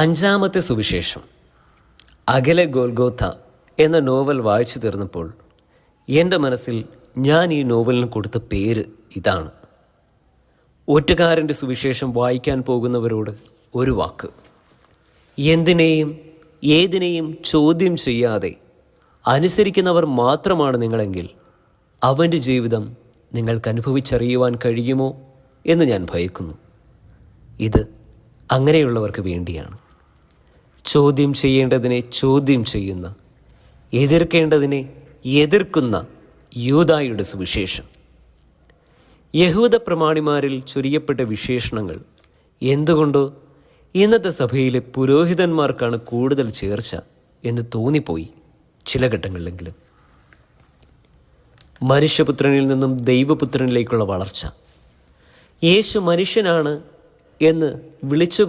അഞ്ചാമത്തെ സുവിശേഷം അകലെ ഗോൽഗോഥ എന്ന നോവൽ വായിച്ചു തീർന്നപ്പോൾ എൻ്റെ മനസ്സിൽ ഞാൻ ഈ നോവലിന് കൊടുത്ത പേര് ഇതാണ്. ഒറ്റുകാരൻ്റെ സുവിശേഷം വായിക്കാൻ പോകുന്നവരോട് ഒരു വാക്ക്: എന്തിനേയും ഏതിനേയും ചോദ്യം ചെയ്യാതെ അനുസരിക്കുന്നവർ മാത്രമാണ് നിങ്ങളെങ്കിൽ അവൻ്റെ ജീവിതം നിങ്ങൾക്ക് അനുഭവിച്ചറിയുവാൻ കഴിയുമോ എന്ന് ഞാൻ ഭയക്കുന്നു. ഇത് അങ്ങനെയുള്ളവർക്ക് വേണ്ടിയാണ്. ചോദ്യം ചെയ്യേണ്ടതിനെ ചോദ്യം ചെയ്യുന്ന, എതിർക്കേണ്ടതിനെ എതിർക്കുന്ന യൂദായുടെ സുവിശേഷം. യഹൂദ പ്രമാണിമാരിൽ ചൊരിയപ്പെട്ട വിശേഷണങ്ങൾ എന്തുകൊണ്ടോ ഇന്നത്തെ സഭയിലെ പുരോഹിതന്മാർക്കാണ് കൂടുതൽ ചേർച്ച എന്ന് തോന്നിപ്പോയി ചില ഘട്ടങ്ങളിലെങ്കിലും. മനുഷ്യപുത്രനിൽ നിന്നും ദൈവപുത്രനിലേക്കുള്ള വളർച്ച, യേശു മനുഷ്യനാണ് എന്ന് വിളിച്ചു